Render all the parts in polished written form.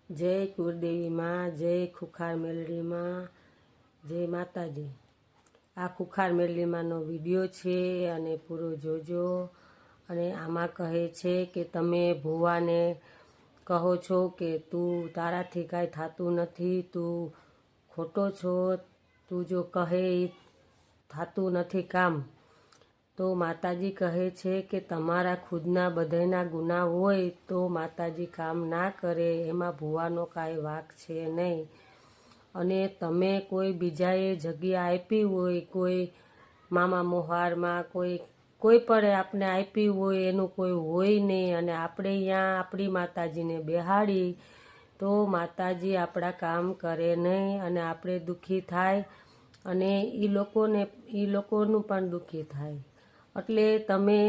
જય કુળદેવી માં, જય ખુખાર મેલડી માં, જય માતાજી। આ ખુખાર મેલડી માનો વિડીયો છે અને પૂરો જોજો। અને આમાં કહે છે કે તમે ભુવાને કહો છો કે તું તારાથી કાંઈ થતું નથી, તું ખોટો છો, તું જો કહે એ થતું નથી કામ। તો માતાજી કહે છે કે તમારા ખુદના બધાના ગુના હોય તો માતાજી કામ ના કરે, એમાં ભુવાનો કાંઈ વાંક છે નહીં। અને તમે કોઈ બીજાએ જગ્યા આપી હોય, કોઈ મામા મોહારમાં કોઈ પણ આપણે આપી હોય, એનું કોઈ હોય નહીં, અને આપણે અહીંયા આપણી માતાજીને બેહાડી તો માતાજી આપણા કામ કરે નહીં, અને આપણે દુઃખી થાય અને એ લોકોનું પણ દુઃખી થાય। એટલે તમે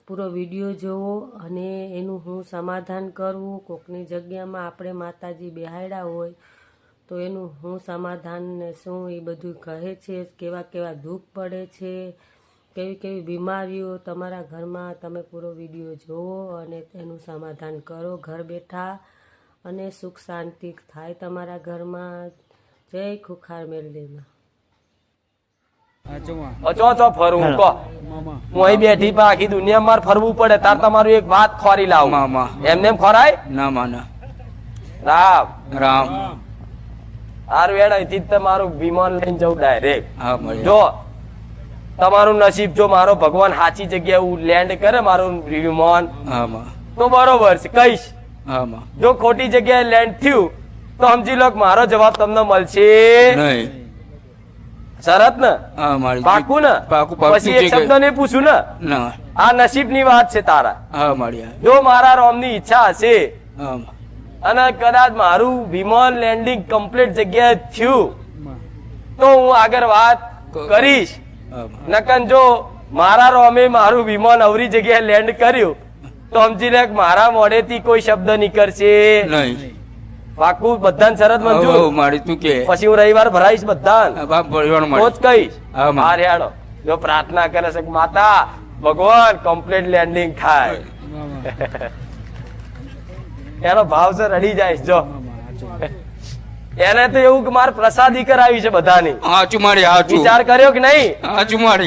પૂરો વિડીયો જોવો અને એનું હું સમાધાન કરવું। કોકની જગ્યામાં આપણે માતાજી બેહાડ્યા હોય તો એનું હું સમાધાન ને શું એ બધું કહે છે, કેવા કેવા દુઃખ પડે છે, કેવી કેવી બીમારીઓ તમારા ઘરમાં। તમે પૂરો વિડીયો જોવો અને એનું સમાધાન કરો ઘર બેઠા, અને સુખ શાંતિ થાય તમારા ઘરમાં। જય ખુખાર મેલડીમાં। ચો ફરવું કહો, હું અહીં બેઠી પણ આખી દુનિયા મારે ફરવું પડે, તાર તમારું એક વાત ખોરી લાવું, એમને એમ ખોરાય ના માના। રામ રામ સારું એડ અહીંથી તમારું વિમાન લઈને જવું ડાયરેક્ટ। જો તમારું નસીબ, જો મારો ભગવાન સાચી જગ્યાએ લેન્ડ કરે મારું વિમાન તો બરોબર છે કહીશ, જો ખોટી જગ્યાએ લેન્ડ થયું તો સમજી લો મારો જવાબ તમને મળશે નહીં। શરત ને પાકું ને? પછી એક શબ્દ નહીં પૂછું ને? આ નસીબ ની વાત છે તારા। જો મારા રોમ ની ઈચ્છા હશે અને કદાચ મારું વિમાન લેન્ડિંગ કમ્પ્લીટ જગ્યાએ થયું તો હું આગળ વાત કરીશ, નકન જો મારા રોમે મારું વિમાન અવરી જગ્યાએ લેન્ડ કર્યું તો સમજી લે મારા મોઢેથી કોઈ શબ્દ નીકળશે નહીં। પાકું? બધાને શરત મંજૂર? પછી હું રવિવાર ભરાઈશ બધાને તો જ કહીશ। મારે હેડો જો પ્રાર્થના કરે છે માતા ભગવાન કમ્પ્લીટ લેન્ડિંગ થાય એનો ભાવ છે રડી જાય। જો એને તો એવું કે મારે પ્રસાદી કરાવી છે બધાની, વિચાર કર્યો કે નહીં?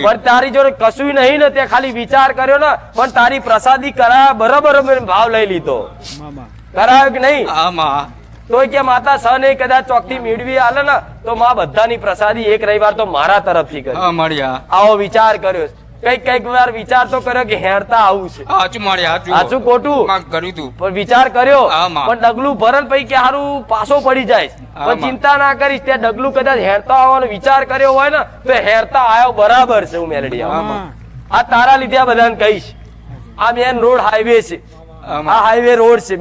પણ તારી જોડે કશું નહીં ને, તે ખાલી વિચાર કર્યો ને, પણ તારી પ્રસાદી કરાયા બરાબર ભાવ લઈ લીધો, કરાયો કે નહીં? તો કે માતા સ નહીં કદાચ ચોકથી મેળવી આલે ને તો માં બધાની પ્રસાદી એક રવિવાર તો મારા તરફથી કરી। આવો વિચાર કર્યો, કઈક વાર વિચાર તો કર્યો કે હેરતા આવું છે, સાચું ખોટું પણ વિચાર કર્યો, પણ ડગલું ભરણ પછી કે હારું પાછો પડી જાય, પણ ચિંતા ના કરીશ, ત્યાં ડગલું કદાચ હેરતા આવવાનો વિચાર કર્યો હોય ને તો હેરતા આવ્યો બરાબર છે। હું મેલડી આ તારા લીધે આ બધાને કહીશ। આ મેન રોડ હાઈવે છે, આ હાઈવે રોડ છે,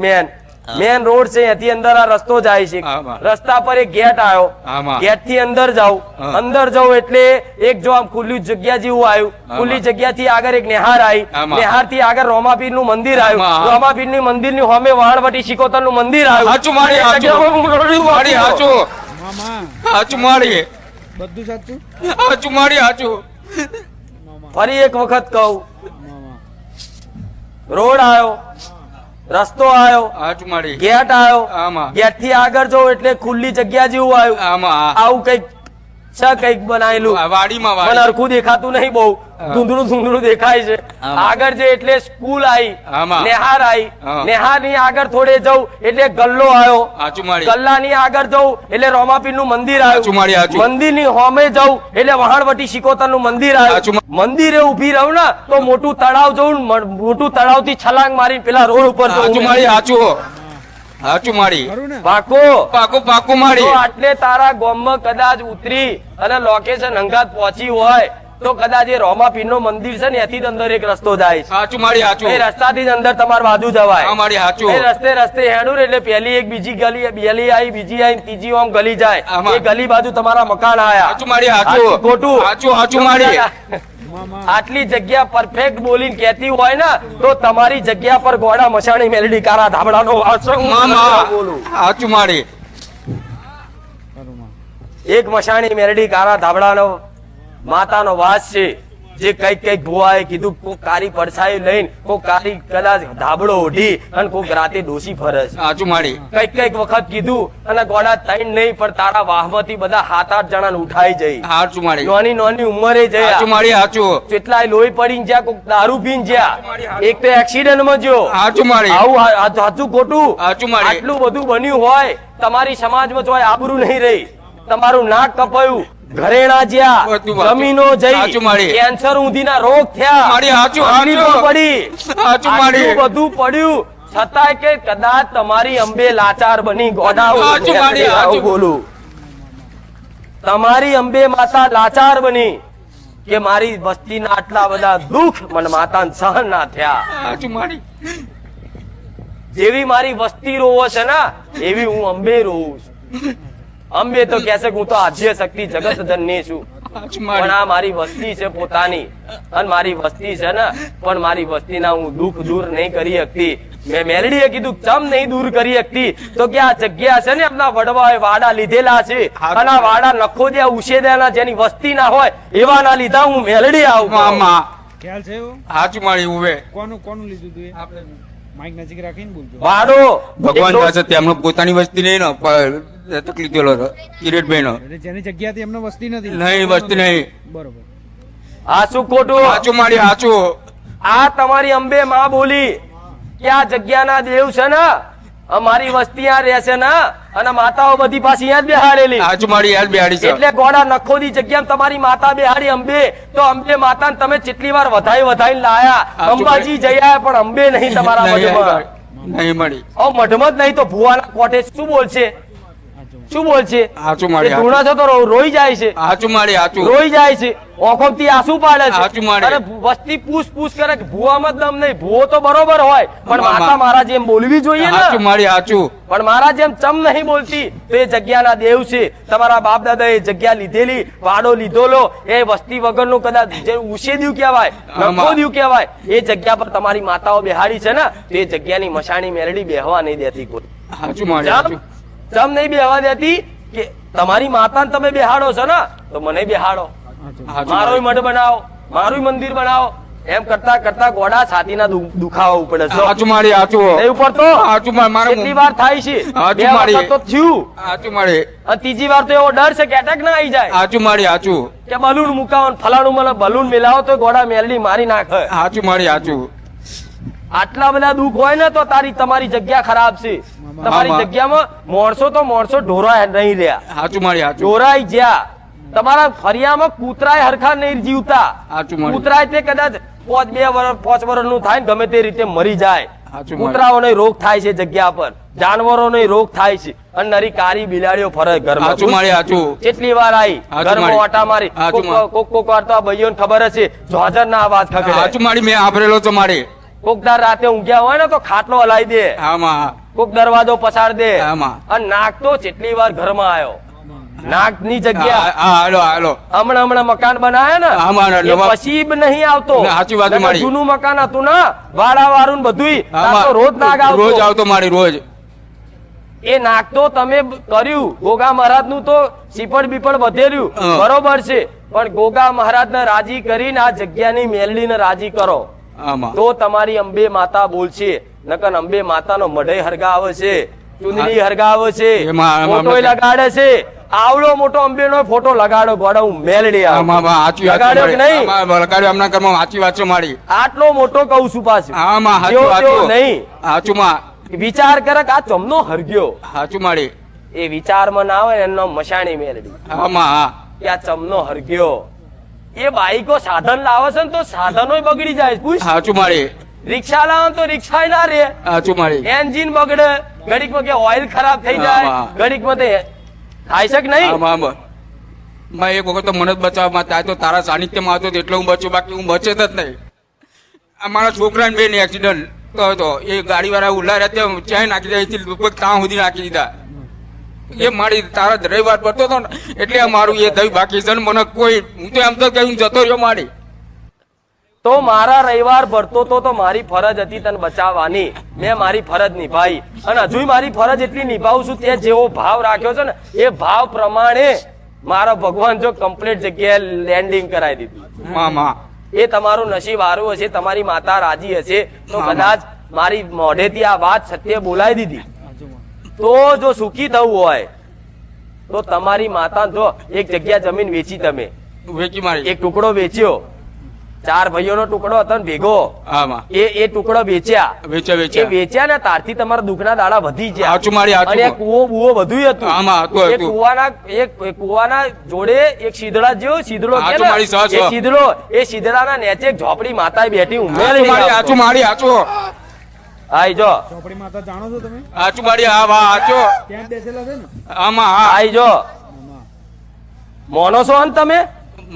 મેન રોડ છે, એથી અંદર આ રસ્તો જાય છે, રસ્તા પર એક ગેટ આવ્યો, ગેટ થી અંદર જાવ, અંદર જાવ એટલે એક જો આમ ખુલ્લી જગ્યા જેવું આવ્યું, ખુલ્લી જગ્યા થી આગળ એક નેહાર આવી, નેહાર થી આગળ રોમાપીર નું મંદિર આવ્યું, રોમાપીર ની મંદિર ની સામે વાણવટી શિકોતર નું મંદિર આવ્યું। ફરી એક વખત કહું, રોડ આવ્યો, રસ્તો આવ્યો, ગેટ આવ્યો, ગેટ થી આગળ જવું એટલે ખુલ્લી જગ્યા જેવું આવ્યું, આવું કઈક કઈક બનાવેલું, મને હરખું દેખાતું નહીં, બહુ ધૂંધળું દેખાય છે। આગળ જે એટલે સ્કૂલ આવી, નેહાર આવી, નેહાર ની આગળ થોડે જવું એટલે ગલ્લો આવ્યો, ગલ્લા ની આગળ જવું એટલે રોમાપીર નું મંદિર આવ્યું, મંદિર ની હોમે જવું એટલે વહાણવટી શિકોતર નું મંદિર આવ્યું, મંદિરે ઉભી રહું ને તો મોટું તળાવ જવું, મોટું તળાવ થી છલાંગ મારી પેલા રોડ ઉપર આટલે તારા ગામમાં કદાચ ઉતરી અને લોકેશન હંગાત પહોંચી હોય તો કદાચ એ રોમાપીર નું મંદિર છે ને એથી અંદર એક રસ્તો જાય, એ રસ્તાથી અંદર તમારે બાજુ જવાય, એ રસ્તે હેડું એટલે પેલી એક બીજી ગલી, બેલી આવી, બીજી આવી, ત્રીજી આમ ગલી જાય, એ ગલી બાજુ તમારા મકાન આયા, ખોટું? આટલી જગ્યા પરફેક્ટ બોલીને કેતી હોય ને તો તમારી જગ્યા પર ગોડા મસાણી મેલડી કારા ધાબડાનો એક મસાણી મેલડી કારા ધાબડાનો માતાનો વાસ છે। જે કઈક ભુવાએ કીધું કોક કારી પડછાઈ લઈને કોક કારી કદાચ ધાબળો ઓઢી અને કોક રાતે ડોસી ફરે છે. સાચું મારી કઈક વખત કીધું અને ગોડા ત્રણ નહીં પણ તારા વાહમાંથી બધા 7-8 જણાને ઉઠાઈ જઈ. સાચું મારી નાની ઉંમરે સાચું જયા. મારી સાચું કેટલાય લોહી પડીને જ્યાં કોક દારૂ પીને જ્યાં. એક તો એક્સિડન્ટ માં જ્યો. સાચું મારી આવું સાચું ખોટું સાચું મારી આટલું બધું બન્યું હોય તમારી સમાજમાં જોય આબરૂ નહીં રહી. તમારું નાક કપાયું, ઘરેણા જ્યાં, બધું સાચું. જમીનો સાચું જઈ, મારી. કેન્સર ઊંધીના રોગ થયા, મારી સાચું, તકલીફો સાચું. પડી, સાચું મારી. આટલું બધું પડ્યું છતાંય કે કદાચ તમારી અંબે લાચાર બની ગોડાઓ. સાચું મારી, આવું સાચું. બોલું તમારી અંબે માતા લાચાર બની કે મારી વસ્તીના આટલા બધા દુઃખ મને માતાને સહન ના થયા. સાચું મારી જેવી મારી વસ્તી રોવો છે ને એવી હું અંબે રોવું છું. અંબે તો કહે છે કે હું તો આદ્ય શક્તિ જગત જનની છું. સાચું પણ મારી આ મારી વસ્તી છે પોતાની અને મારી વસ્તી છે ને પણ મારી વસ્તીના હું દુઃખ દૂર નહીં કરી શકતી. મેં મેલડીએ કીધું ચમ નહીં દૂર કરી શકતી તો કે આ જગ્યા છે ને એમના વડવાએ વાડા લીધેલા છે અને આ વાડા નખોદિયા ઉછેદેલા જેની વસ્તી ના હોય એવા ના લીધા હું મેલડી આવું. મામા ખ્યાલ છે એવું? સાચું મારી ઉવે કોનું લીધું તું એ? આપણે માઈક નજીક રાખીને બોલજો. વાડો ભગવાન એટલો- પાસે તેમનો પોતાની વસ્તી નહીં ને પણ તકલીફ થયેલો હતો કિરીટભાઈ નો એટલે જેની જગ્યાથી એમને વસ્તી નથી. નહીં વસ્તી નહીં બરોબર. આ શું ખોટું? સાચું મારી સાચું આ તમારી અંબે માં બોલી કે આ જગ્યાના દેવ છે ને અમારી વસ્તી આ રહે છે ને અને માતાઓ બધી પાછી અહીંયા જ બેહાડેલી. સાચું મારી યાર બિહાડી છે એટલે ગોડા નખોદી જગ્યામાં તમારી માતા બેહાડી અંબે તો અંબે માતાને તમે કેટલી વાર વધાઈને લાયા. સાચું અંબાજી જઈ આયા પણ અંબે નહીં તમારા નહીં મઢમાં. નહીં મળી મઢમાં જ નહીં તો ભુવાના કોઠે શું બોલશે? શું બોલશે? સાચું મારી એ ધૂણા છે તો રોઈ જાય છે, સાચું મારી સાચું રોઈ જાય છે, ઓંખોથી આંસુ પાડે છે. સાચું મારે. અને વસ્તી પૂછ કરે કે ભુવામાં જ દમ નહીં. ભુવો તો બરોબર હોય પણ મામા. માતા મારા જેમ બોલવી જોઈએ સાચું ને. મારી સાચું પણ મારા જેમ ચમ નહીં બોલતી તો એ જગ્યાના દેવ છે. તમારા બાપ દાદા એ જગ્યા લીધેલી, વાડો લીધોલો, એ વસ્તી વગરનું કદાચ જે ઉછેદ્યું કહેવાય, આમાં. નખોદ્યું કહેવાય, એ જગ્યા પર તમારી માતાઓ બેહાડી છે ને તો એ જગ્યાની મશાણી મેરડી બેહવા નહીં દેતી કોઈ. સાચું મારી ચમ સાચું ચમ નહીં બેહવા દેતી કે તમારી માતાને તમે બેહાડો છો ને તો મને બેહાડો, સાચું મારોય મારી. મઢ બનાવો, મારું મંદિર બનાવો. એમ કરતા કરતા ગોડા છાતીના દુખાવા ઉપડે છે. સાચું મારી સાચું નહીં ઉપડતો? સાચું મારી મારા કેટલી વાર થાય છે? સાચું બે મારી. વખત તો થયું સાચું મારી અને ત્રીજી વાર તો એવો ડર છે કે એટેક ના આવી જાય સાચું મારી સાચું કે બલૂન મુકાવો ને ફલાણું મને બલૂન મિલાવો તો ગોડા મેલડી મારી નાખે. સાચું મારી સાચું આટલા બધા દુઃખ હોય ને તો તમારી જગ્યા ખરાબ છે. તમારી મામા. જગ્યામાં માણસો ઢોરાય નહીં રહ્યા, સાચું મારી સાચું ઢોરાય જ્યાં. તમારા ફરિયામાં કૂતરાય હરખા નહીં જીવતા. સાચું મારી. કૂતરાય તે કદાચ 5 વર્ષનું થાય ને ગમે તે રીતે મરી જાય. સાચું મારી. કૂતરાઓને રોગ થાય છે જગ્યા પર, જાનવરોને રોગ થાય છે અને નરી કારી બિલાડીઓ ફરે ઘરમાં. સાચું મારી સાચું કેટલી વાર આવી સાચું ઘરમાં મારી. ઓટા મારી. સાચું મારી. કોક વાર તો આ ભાઈઓને ખબર હશે જોજર ના અવાજ ખખડે. સાચું મારી મેં આભરેલો છો મારી કોક દાર રાતે ઊંઘ્યા હોય ને તો ખાટલો હલાવી દે, આમાં કોક દરવાજો પછાડ દે આમાં. અને નાગ તો કેટલી વાર ઘરમાં આવ્યો. નાગ ની જગ્યા હાલો હાલો હમણાં મકાન બનાયા ને આમાં એ નવા- પછી બ નહીં આવતો. ના, સાચી વાત છે નકર મારી. જૂનું મકાન હતું ને વાડા વાળું ને બધુંય, ત્યાં તો રોજ નાગ આવતો. રોજ આવતો મારી રોજ એ નાગ તો તમે કર્યું ગોગા મહારાજ નું તો સીપડ બીપડ વધેર્યું હા. બરોબર છે પણ ગોગા મહારાજ ને રાજી કરીને આ જગ્યાની મેલડી ને રાજી કરો આમાં તો તમારી અંબે માતા બોલશે. નકર અંબે માતાનો મઢે હરગાવે છે, ચુંદડી હરગાવે છે, એમાં- ફોટોય લગાડે છે. આવડો મોટો અંબે નો ફોટો લગાડો ગોડા હું મેલડી આવું. આમાં સાચી વાત છે લગાડ્યો કે મારી. નહીં? આમાં લગાડ્યો એમના ઘરમાં સાચી વાત છે મારી આટલો મોટો કહું છું પાછું. આમાં જેવો સાચું તેવો સાચું નહીં. સાચું માં વિચાર કરે કે આ ચમનો હરગ્યો, સાચું મારી એ વિચારમાં ના આવે ને એનો મશાણી મેલડી આમાં હા કે આ ચમનો હરગ્યો. એ બાઈકો સાધન લાવે છે ને તો સાધનો બગડી જાય. પૂછ, સાચું મારી રિક્ષા લાવે ને તો રિક્ષા ના રે, સાચું મારી એન્જિન બગડે, ઘડીકમાં કે ઓઇલ ખરાબ થઈ જાય, આમાં. ઘડીકમાં તે થાય છે કે નહીં? આમાં આમાં મેં એક વખત તો મને જ બચાવવા ત્યાં તો તારા સાનિધ્યમાં હતો એટલે હું બચ્યો બાકી હું બચે જ નહીં. આ મારા છોકરાને બેન એક્સિડન્ટ તો હતો એ ગાડીવાળા ઉલ્લા રહ્યા ચાય નાખી દીધા અહીંથી લગભગ ત્યાં સુધી નાખી દીધા. એ મારી તારા રવિવાર પડતો હતો ને એટલે આ મારું એ થયું બાકી છે ને મને કોઈ હું તો એમ તો કહ્યું જતો રહ્યો મારી તો મારા રવિવાર ભરતો તો મારી ફરજ હતી તને બચાવવાની. મેં મારી ફરજ નિભાવી અને હજુ મારી ફરજ એટલી નિભાવું છું. તે જેવો ભાવ રાખ્યો છે ને એ ભાવ પ્રમાણે મારા ભગવાન જો કમ્પ્લીટ જગ્યાએ લેન્ડિંગ કરાવી દીધું. મામા એ તમારું નસીબ સારું હશે, તમારી માતા રાજી હશે તો કદાચ મારી મોઢેથી આ વાત સત્ય બોલાવી દીધી. તો જો સુખી થવું હોય તો તમારી માતા જો એક જગ્યા જમીન વેચી, તમે વેચી મારી એક ટુકડો વેચ્યો, 4 ભાઈઓનો ટુકડો હતો ને ભેગો, આમાં એ ટુકડો વેચ્યા, એ વેચ્યા ને તારથી તમારા દુઃખના દાડા વધી ગયા. સાચું મારી, સાચું. અને કૂવો બુવો બધું હતું. આમાં હતું, એ હતું. કૂવાના જોડે એક શીદડા જેવો શીદડો કે સાચું ને, મારી, સાચું. એ શીદડાના નેચે એક ઝોપડી માતા બેઠી ઊંઘે સાચું મારી, સાચું મારી, સાચું. આઈ જો, ચોપડી માતા જાણો છો તમે? સાચું મારી, હા વાહ, સાચું. ત્યાં જ બેસેલા છે ને? આમાં હા આઈ જો, આમાં. મોનો છો ને તમે?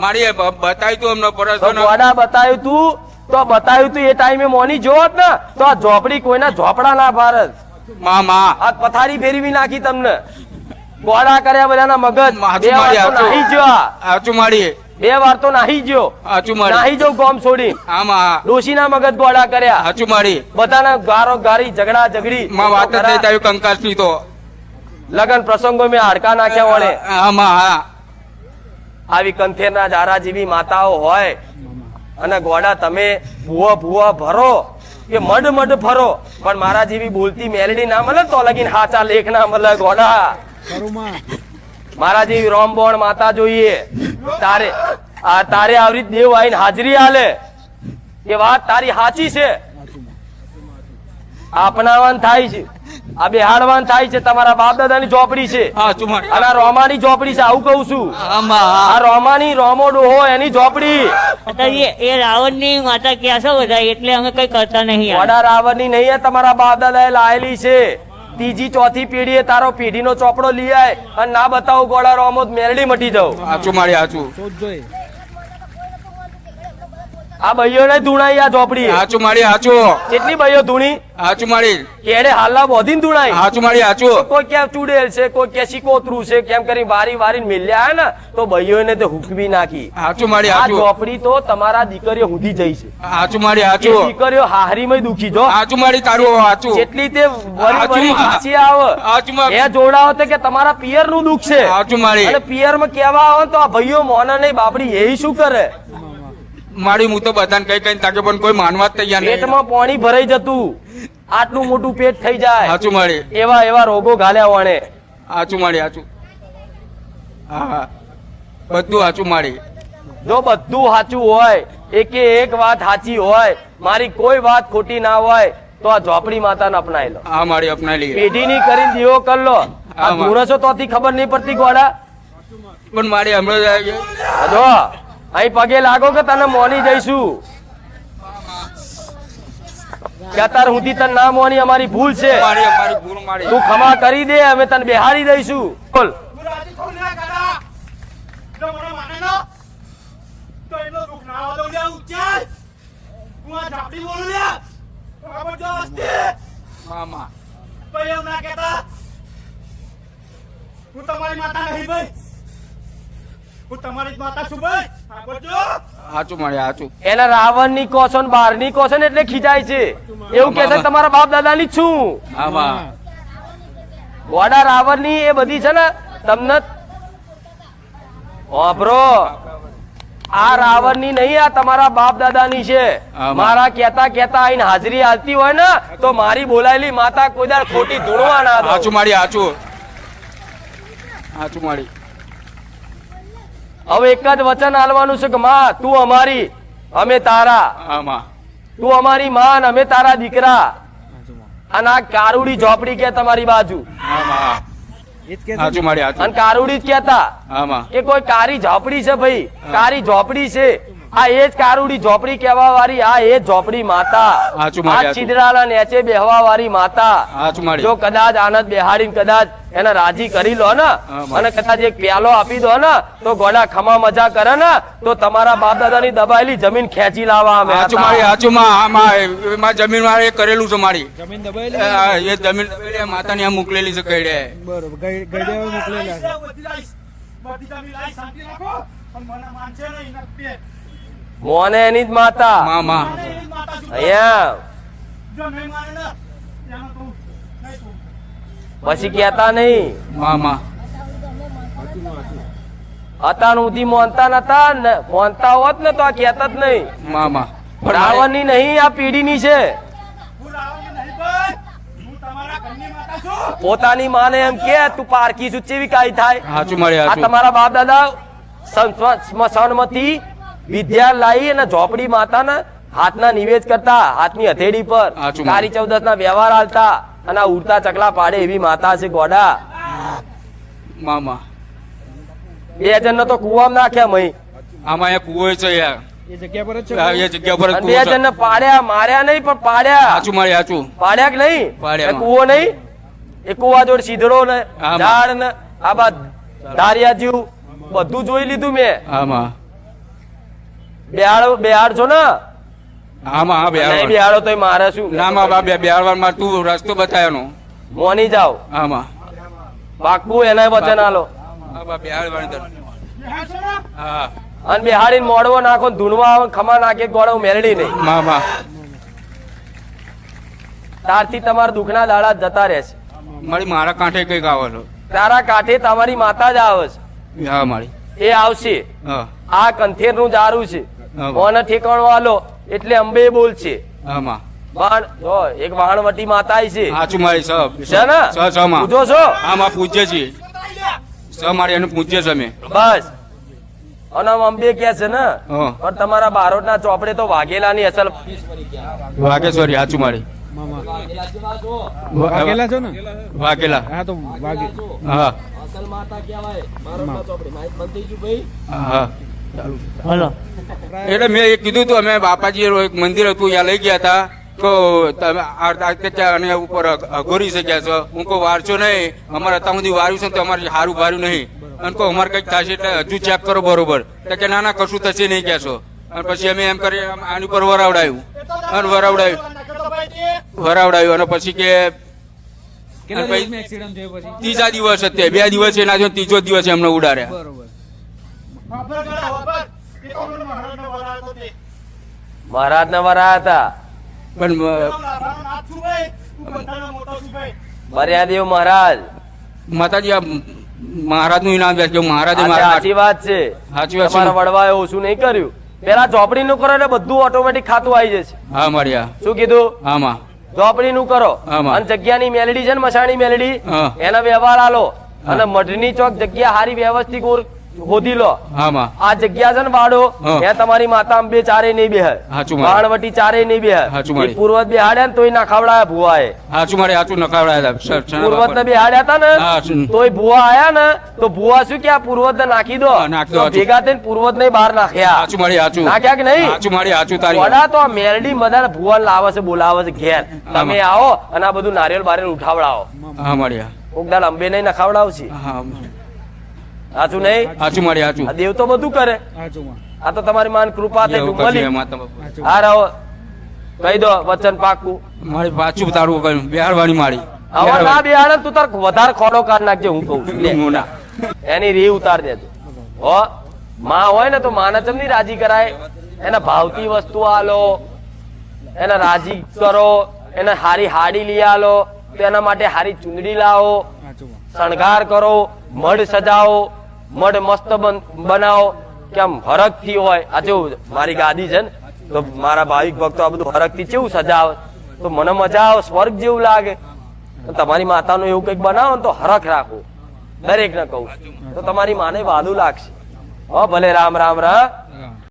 મારી એ બતાવી તું અમને પરસ તો ગોડા બતાવ્યું તું એ ટાઈમે મોની જોત ને તો આ ઝોપડી કોઈના ઝોપડા ના ભારત. મામા આ પથારી ફેરવી નાખી તમને, ગોડા કર્યા બધાના મગજ. સાચું બે મારી, વાર તો સાચું. નાહી ગયો આ. સાચું મારી, 2 વાર તો નાહી ગયો, સાચું મારી, નાહી જો ગોમ છોડી. આમાં ડોશીના મગજ ગોડા કર્યા, સાચું મારી. બધાના ગારો ગારી ઝઘડા ઝઘડી. માં વાત જ નહીં થાય કંકાસ ની તો લગન પ્રસંગો મેં હાડકા નાખ્યા વળે. આમાં હા આવી કંથેરના જારા જેવી માતાઓ હોય અને ગોડા તમે ભૂવા ભરો કે મડ ફરો, પણ મારા જેવી બોલતી મેલડી ના મળે તો લગીન હાચા લેખ ના મળે. ગોડા ખરું માં. મારા જેવી રોમબોણ માતા જોઈએ. તારે આવી રીતે દેવ આવીને હાજરી આલે એ વાત તારી સાચી છે. સાચું માં. અપનાવન થાય છે, આ બેહાડવાન થાય છે. તમારા બાપ દાદાની ઝોપડી છે સાચું મારી, અને આ રોમાની ઝોપડી છે, આવું કહું છું. આમાં આ રોમાની રોમો ડોહો એની ઝોપડી. માતાજી, એ રાવણની માતા ક્યાં છો બધા, એટલે અમે કઈ કરતા નહીં. વડા રાવણની નહીં, એ તમારા બાપ દાદાએ લાયેલી છે. 3જી 4થી પેઢીએ તારો પેઢીનો ચોપડો લઈ આય અને ના બતાવું ગોળા રોમો મેરડી મટી જાવ. સાચું મારી, સાચું. શોધજો એ. આ ભાઈઓને ધૂણાઈ આ ઝોપડી. સાચું મારી, સાચું. કેટલી ભાઈઓ ધૂણી સાચું મારી, કેડે હાલના બોધીને ધૂણાઈ. સાચું મારી, સાચું. કોઈ ક્યાં ચૂડેલ છે, કોઈ ક્યાં શીકોતરું છે, કેમ કરી વારી મિલ્યા ને તો ભાઈઓને તે હુકવી નાખી. સાચું મારી, આ સાચું. ઝોપડી તો તમારા દીકરીઓ સુધી જઈ છે. સાચું મારી, એ સાચું. દીકરીઓ હાહરીમાં દુખી જો. સાચું મારી, તારું સાચું. જેટલી તે વરી સાચું. પાછી આવે સાચું મારી. એ જોડાવો તો કે તમારા પિયર નું દુઃખ છે. સાચું મારી. અને પિયર માં કેવા આવે તો આ ભાઈઓ મોના નહીં બાપડી એ શું કરે? મારી હું તો બધાને કઈ કઈ તાકે પણ કોઈ માનવા જ તૈયાર નહીં. પેટમાં પાણી ભરાઈ જતું, આટલું મોટું પેટ થઈ જાય, સાચું મારી, એવા રોગો ઘાલ્યા વણે. સાચું મારી, સાચું. હા હા, બધું સાચું મારી. જો બધું સાચું હોય, એકે એક વાત સાચી હોય, મારી કોઈ વાત ખોટી ના હોય તો આ ઝોપડી માતાને અપનાવી લો. હા મારી, અપનાવી લઈએ. પેઢીની કરીને દીવો કરી લો. આ ધૂણસો તોથી ખબર નહીં પડતી ગોડા. પણ મારી હમણાં જો અહીં પગે લાગો કે તને મોની જઈશું. કે અત્યાર સુધી તને ના મોની અમારી ભૂલ છે. મારી અમારી ભૂલ મારી. તું ક્ષમા કરી દે, અમે તને બેહાડી દઈશું. બોલ. મામા હું તમારી માતા નહીં ભાઈ, હું તમારી જ માતા છું ભાઈ. સાચું મારી, સાચું. એના રાવણ ની કોસો ને બહાર ની કોસો ને એટલે ખીજાય છે. એવું કે છે તમારા બાપ દાદા ની જ છું. આમાં ગોડા રાવણ ની એ બધી છે ને તમને વાપરો. આ રાવણ ની નહીં, આ તમારા બાપ દાદા ની છે. મારા કેતા આઈને હાજરી આલતી હોય ને તો મારી બોલાયેલી માતા કોઈ દાડ ખોટી ધૂણવા ના દો. સાચું મારી, સાચું. સાચું મારી. હવે એક જ વચન આલવાનું છે કે માં તું અમારી, અમે તારા. આમાં તું અમારી માં અમે તારા દીકરા. સાચું માં. અને આ કારુડી ઝોપડી કે તમારી બાજુ, આમાં એ જ કે છે. સાચું મારી, સાચું. અને કારુડી જ કેતા આમાં કે કોઈ કારી ઝોપડી છે ભાઈ, કારી ઝોપડી છે. આ એ જ કારુડી ઝોપડી કહેવા વાળી, આ એ જ ઝોપડી માતા, સાચું મારી, આ સાચું. છિદ્રાના નેચે બેહવા વાળી માતા. સાચું મારી. જો કદાચ આનંદ બેહાડીને કદાચ એને રાજી કરી લો ને અને કદાચ એક પ્યાલો આપી દો ને તો ગોડા ખમા મજા કરે ને તો તમારા બાપ દાદાની દબાયેલી જમીન ખેંચી લાવવા અમે સાચું મારી, સાચું. માં જમીન મારે કરેલું છે મારી. જમીન દબાયેલી. એ જમીન માતાની આ મોકલેલી છે કઈ રે. બરોબર. ગઈડે મોકલેલા છે. બધી તમે લાઈ શાંતિ રાખો અને મને માનશે નહીં નક્કી. મોને એની જ માતા મામા એની જ માતા છું. અહીંયા જો નહીં માને ને એમાં તું નહીં છું. પછી કેતા નહીં. મામા અત્યાર સુધી મોનતા નતા મોનતા હોત ને તો આ કહેતા જ નહીં. મામા પણ રાવણની નહીં, આ પેઢીની છે. હું રાવણની નહીં ભાઈ, હું તમારા ઘરની માતા છું. પોતાની માને એમ કે તું પારકી છું ચેવી કાઈ થાય. સાચું મારી આ સાચું તમારા બાપ દાદા સ્મશાનમાંથી વિદ્યા લાવી અને ઝોપડી માતાના હાથના નિવેદ કરતા, હાથની હથેળી પર સાચું. કાળી ચૌદસ ના વ્યવહાર હાલતા અને આ ઉડતા ચકલા પાડે એવી માતા છે ગોડા. મામા 2 જણ તો કુવામાં નાખ્યા મહી આમાં અહીંયા કુવો છે યાર, એ જગ્યા પર જ આ છે એ જગ્યા પર જ અને કૂવો 2 છે. જણને પાડ્યા, માર્યા નહીં પણ પાડ્યા. સાચું મારી સાચું. પાડ્યા કે નહીં? પાડ્યા. એ કૂવો નહીં, એ કૂવા જોડે સીધડો ને આમાં. ઝાડ ને આ બા ધારિયા જેવું બધું જોઈ લીધું મેં. આમાં બેહાડ છો ને? આમાં હા નહીં બે બેહાડો તો મારે શું? ના માં બાપ બે માં તું રસ્તો બતાવ્યો મોની જાઓ આમાં પાક્કું એના વચન આલો. હા બા બેહાડવાની તર. બેહાડશો ને? હા અને બેહાડીને મોડવો નાખો ને ધૂનવા આવે ને ખમા નાખે ગોળો મેલડી નહીં. મામા તારથી તમારા દુઃખના દાડા જતા રહેશે. મારા કાંઠે કઈક આવો છો. તારા કાંઠે તમારી માતા જ આવે છે. હા મારી એ આવશે. હા આ કંથેર નું જારું છે. હા. ઓને ઠેકાણો આલો એટલે અંબે બોલશે. આમાં વાણ જો એક વાણવટી માતા આઈ છે. સાચું મારી સબ છે ને? સ માં પૂછો છો? આમાં પૂજ્ય છીએ સ મારી એને પૂજ્ય છે અમે. બસ અને આમ અંબે કે છે ને હા. પણ તમારા બારોટના ચોપડે તો વાઘેલાની અસલ વાઘેશ્વરી સાચું મારી મામા વાઘેલા છો ને? વાઘેલા હા તો વાઘે હા અસલ માતા કહેવાય બારોટના ચોપડે માહિત બંધ થઈ ગયું ભાઈ. હા બોલો. એટલે મેં એ કીધું હતું અમે બાપાજી એક મંદિર હતું ત્યાં લઈ ગયા હતા તો તમે ત્યાં અને ઉપર અઘોરી શક્યા છો. હું કહું વારશો નહીં, અમારે અત્યાર સુધી વાર્યું છે ને તો અમારે સારું ભાર્યું નહીં અને કહું અમારે કંઈક થશે એટલે હજુ ચેક કરો બરોબર. તો કે ના ના કશું થશે નહીં કહેશો. અને પછી અમે એમ કરી આની ઉપર વરાવડાયું અને વરાવડાયું અને પછી કે કેટલા દિવસમાં એક્સિડન્ટ થયો પછી? ત્રીજા દિવસ અત્યારે 2 દિવસ એના જો ત્રીજો દિવસ એમને ઉડાડ્યા. બરોબર. વાપર ગળા, વાપર. એ તો મને મહારાજનો વરાળ હતો તે. મહારાજ ના વરા હતા. પણ લાભાનો નાથ છું ભાઈ, તું બધાનો મોટો છું ભાઈ. મર્યાદેવ મહારાજ. માતાજી આ મહારાજનું ઇનામ દે કે મહારાજે આ મારા સાચી વાત છે. સાચી વાત છે તમારા ને? વડવાએ ઓછું નહીં કર્યું. પેલા ચોપડી નું કરો એટલે બધું ઓટોમેટિક ખાતું આવી જશે. હા મારી હા શું કીધું? આમાં ચોપડી નું કરો આમાં. અને જગ્યાની મેલડી છે ને મસાણી મેલડી હા. એના વ્યવહાર આલો અને મઢની ચોક જગ્યા હારી વ્યવસ્થિત શોધી લો. આમાં આ જગ્યા છે ને બાળો હા. ત્યાં તમારી માતા અંબે ચારે નહીં બેહે. હાચું મારે. બાણવટી ચારે નહીં બેહે. હાચું એ મારે. પૂર્વજ બેહાડ્યા ને તોય ના ખવડાયા ભુવાએ. સાચું મારે સાચું નખાવડાયા હતા પૂર્વજ ને બેહાડ્યા હતા ને હા, શું? તોય ભુવા આયા ને તો ભુવા શું કે આ પૂર્વજ ને નાખી દો. હા, નાખ દો, તો હાચું. ભેગા થઈને પૂર્વજ ને બહાર નાખ્યા. સાચું મારી સાચું નાખ્યા કે નહીં? સાચું મારી સાચું તારી વડા તો આ મેલડી મદાર ભુવન લાવે છે, બોલાવે છે ઘેર. તમે આમાં. આવો અને આ બધું નારિયેળ બારિયેળ ઉઠાવડાવો. હા મારી હા. કોકદાલ અંબે નહીં નખાવડાવશે. હા સાચું નહીં? સાચું મારી સાચું આ દેવ તો બધું કરે. સાચું માં. આ તો તમારી માન કૃપા થઈ એવું ડુમલી. કરશે માતા બાપા. સાચું. હા રહો કહી દો વચન પાકું. મારી પાછું તારું કહ્યું બિહારવાની મારી આવા ના બેહાડે તું તાર વધારે ખોડો કાઢ નાખજે હું કહું છું. લે. હું ના. એની રી ઉતાર દેજો. હો માં હોય ને તો માને ચમની રાજી કરાય. એને ભાવતી વસ્તુ આલો, એને રાજી કરો, એને હારી હાડી લઈ આલો, તો એના માટે હારી ચુંદડી લાવો, સાચું માં. શણગાર કરો, મઢ સજાવો, મઢ મસ્ત બનાવો કે આમ હરખથી હોય. આ જેવું મારી ગાદી છે ને તો મારા ભાવિક ભક્તો આ બધું હરખથી કેવું સજાવે તો મને મજા આવે, સ્વર્ગ જેવું લાગે. તો તમારી માતાનું એવું કંઈક બનાવો ને તો હરખ રાખો. દરેકને કહું છું તો તમારી માને વાલું લાગશે. હો ભલે રામ રામ રામ.